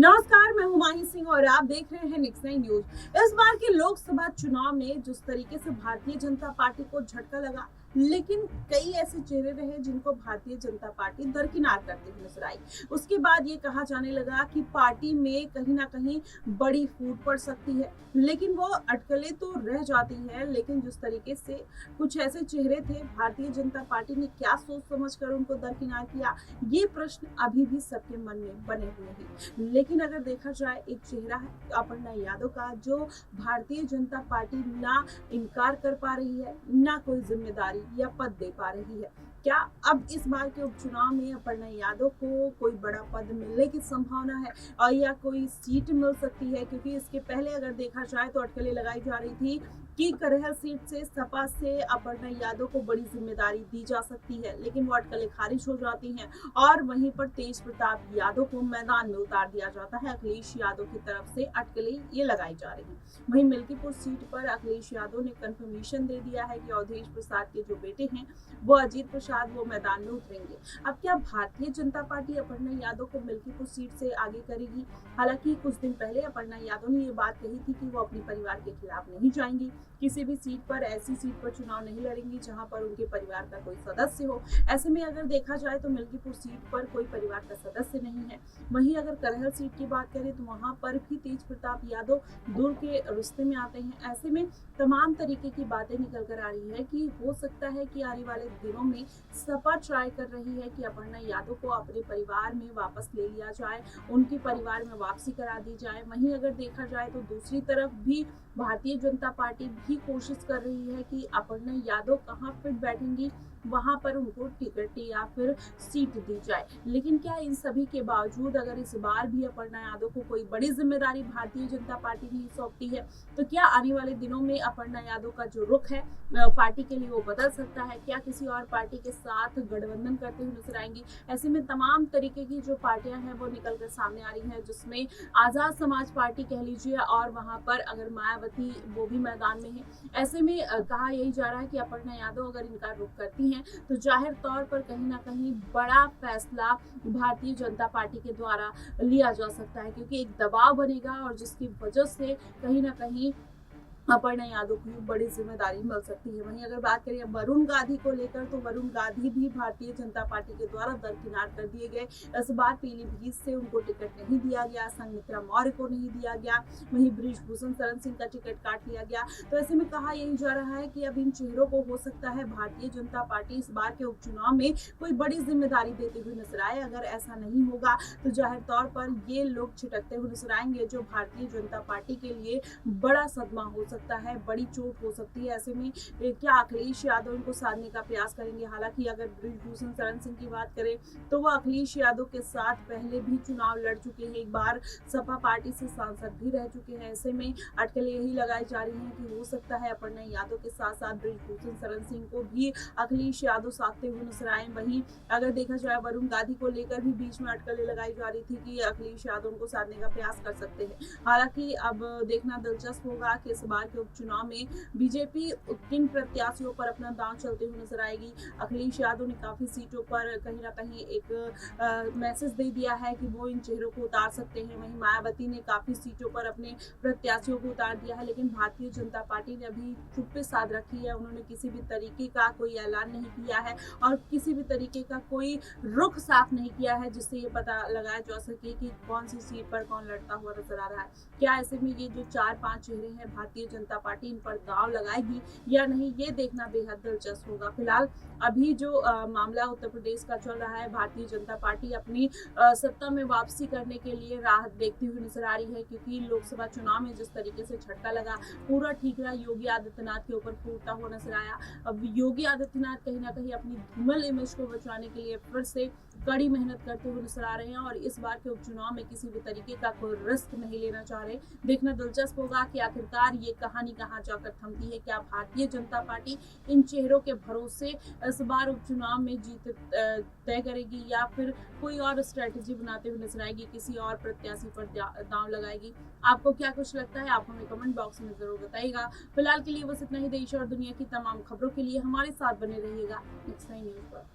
नमस्कार, मैं हुमायूं सिंह और आप देख रहे हैं नेक्स्ट नाइन न्यूज। इस बार के लोकसभा चुनाव में जिस तरीके से भारतीय जनता पार्टी को झटका लगा, लेकिन कई ऐसे चेहरे रहे जिनको भारतीय जनता पार्टी दरकिनार करते हुए नजर आई। उसके बाद ये कहा जाने लगा कि पार्टी में कहीं ना कहीं बड़ी फूट पड़ सकती है, लेकिन वो अटकलें तो रह जाती है। लेकिन जिस तरीके से कुछ ऐसे चेहरे थे, भारतीय जनता पार्टी ने क्या सोच समझ कर उनको दरकिनार किया, ये प्रश्न अभी भी सबके मन में बने हुए हैं। लेकिन अगर देखा जाए, एक चेहरा है अपर्णा यादव का, जो भारतीय जनता पार्टी ना इनकार कर पा रही है, ना कोई जिम्मेदारी या पद दे पा रही है। क्या अब इस बार के उपचुनाव में अपर्णा यादव को कोई बड़ा पद मिलने की संभावना है और या कोई सीट मिल सकती है? क्योंकि इसके पहले अगर देखा जाए तो अटकलें लगाई जा रही थी कि करहल सीट से सपा से अपर्णा यादव को बड़ी जिम्मेदारी दी जा सकती है, लेकिन वो अटकलें खारिज हो जाती हैं और वहीं पर तेज प्रताप यादव को मैदान में उतार दिया जाता है। अखिलेश यादव की तरफ से अटकलें ये लगाई जा रही हैं। वहीं मिल्कीपुर सीट पर अखिलेश यादव ने कंफर्मेशन दे दिया है कि अवधेश प्रसाद के जो बेटे हैं वो अजीत प्रसाद, वो मैदान में उतरेंगे। अब क्या भारतीय जनता पार्टी अपर्णा यादव को मिल्कीपुर सीट से आगे करेगी? हालांकि कुछ दिन पहले अपर्णा यादव ने ये बात कही थी कि वो अपने परिवार के खिलाफ नहीं जाएंगी, किसी भी सीट पर, ऐसी सीट पर चुनाव नहीं लड़ेंगी जहां पर उनके परिवार का कोई सदस्य हो। ऐसे में अगर देखा जाए तो मिल्कीपुर सीट पर कोई परिवार का सदस्य नहीं है। वहीं अगर करहल सीट की बात करें तो वहां पर भी तेज प्रताप यादव दूर के रिश्ते में आते हैं। ऐसे में तमाम तरीके की बातें निकल कर आ रही है कि हो सकता है कि आने वाले दिनों में सपा ट्राई कर रही है कि अपर्णा यादव को अपने परिवार में वापस ले लिया जाए, उनके परिवार में वापसी करा दी जाए। वहीं अगर देखा जाए तो दूसरी तरफ भी भारतीय जनता पार्टी भी कोशिश कर रही है कि अपर्णा यादव कहाँ फिट बैठेंगी, वहां पर उनको टिकट या फिर सीट दी जाए। लेकिन क्या इन सभी के बावजूद अगर इस बार भी अपर्णा यादव को कोई बड़ी जिम्मेदारी भारतीय जनता पार्टी नहीं सौंपती है, तो क्या आने वाले दिनों में अपर्णा यादव का जो रुख है पार्टी के लिए वो बदल सकता है? क्या किसी और पार्टी के साथ गठबंधन करते हुए नजर आएंगी? ऐसे में तमाम तरीके की जो पार्टियां हैं वो निकल कर सामने आ रही हैं, जिसमें आजाद समाज पार्टी कह लीजिए, और वहां पर अगर मायावती वो भी मैदान में है। ऐसे में कहा यही जा रहा है कि अपर्णा यादव अगर इनका रुख करती हैं तो जाहिर तौर पर कहीं ना कहीं बड़ा फैसला भारतीय जनता पार्टी के द्वारा लिया जा सकता है, क्योंकि एक दबाव बनेगा और जिसकी वजह से कहीं ना कहीं अपर्णा यादव को बड़ी जिम्मेदारी मिल सकती है। वहीं अगर बात करें वरुण गांधी को लेकर, तो वरुण गांधी भी भारतीय जनता पार्टी के द्वारा दरकिनार कर दिए गए। इस बार पीलीभीत से उनको टिकट नहीं दिया गया, संघमित्रा मौर्य को नहीं दिया गया, वहीं बृजभूषण शरण सिंह का टिकट काट लिया गया। तो ऐसे में कहा यही जा रहा है कि अब इन चेहरों को हो सकता है भारतीय जनता पार्टी इस बार के उपचुनाव में कोई बड़ी जिम्मेदारी देते हुए नजर आए। अगर ऐसा नहीं होगा तो जाहिर तौर पर ये लोग छिटकते हुए नजर आएंगे, जो भारतीय जनता पार्टी के लिए बड़ा सदमा हो सकता है, बड़ी चोट हो सकती है। ऐसे में क्या अखिलेश यादव इनको साधने का प्रयास करेंगे? हालांकि अगर बृजभूषण शरण सिंह की बात करें तो वो अखिलेश यादव के साथ पहले भी चुनाव लड़ चुके हैं, एक बार सपा पार्टी से सांसद भी रह चुके हैं। ऐसे में अटकलें यही लगाई जा रही हैं कि हो सकता है अपर्णा यादव के साथ साथ बृजभूषण शरण सिंह को भी अखिलेश यादव साधते हुए नजर आए। वहीं अगर देखा जाए वरुण गांधी को लेकर भी बीच में अटकलें लगाई जा रही थी कि अखिलेश यादव उनको साधने का प्रयास कर सकते हैं। हालांकि अब देखना दिलचस्प होगा कि इस बार के उपचुनाव में बीजेपी किन प्रत्याशियों पर अपना दांव चलते हुए नजर आएगी। अखिलेश यादव ने काफी सीटों पर कहीं ना कहीं एक मैसेज दे दिया है कि वो इन चेहरों को उतार सकते हैं। वहीं मायावती ने काफी सीटों पर अपने प्रत्याशियों को उतार दिया है, लेकिन भारतीय जनता पार्टी ने अभी चुप्पी साध रखी है। उन्होंने किसी भी तरीके का कोई ऐलान नहीं किया है और किसी भी तरीके का कोई रुख साफ नहीं किया है, जिससे ये पता लगाया जा सके कि कौन सी सीट पर कौन लड़ता हुआ नजर आ रहा है। क्या ऐसे में ये जो 4-5 चेहरे हैं, भारतीय जनता पार्टी इन पर दांव लगाएगी या नहीं, ये देखना बेहद दिलचस्प होगा। फिलहाल अभी जो मामला उत्तर प्रदेश का चल रहा है, भारतीय जनता पार्टी अपनी सत्ता में वापसी करने के लिए राह देखती हुई नजर आ रही है, क्योंकि लोकसभा चुनाव में जिस तरीके से झटका लगा, पूरा ठीकरा योगी आदित्यनाथ के ऊपर फूटता हुआ नजर आया। अब योगी आदित्यनाथ कहीं ना कहीं अपनी धूमल इमेज को बचाने के लिए फिर से कड़ी मेहनत करते हुए नजर आ रहे हैं और इस बार के उपचुनाव में किसी भी तरीके का कोई रिस्क नहीं लेना चाह रहे। देखना दिलचस्प होगा कि आखिरकार ये कहानी कहाँ जाकर थमती है। क्या भारतीय जनता पार्टी इन चेहरों के भरोसे इस बार उपचुनाव में जीत तय करेगी या फिर कोई और स्ट्रेटेजी बनाते हुए नजर आएगी, किसी और प्रत्याशी पर दांव लगाएगी? आपको क्या कुछ लगता है? आप हमें कमेंट बॉक्स में जरूर बताइएगा। फिलहाल के लिए बस इतना ही। देश और दुनिया की तमाम खबरों के लिए हमारे साथ बने रहिएगा नेक्स्ट नाइन न्यूज पर।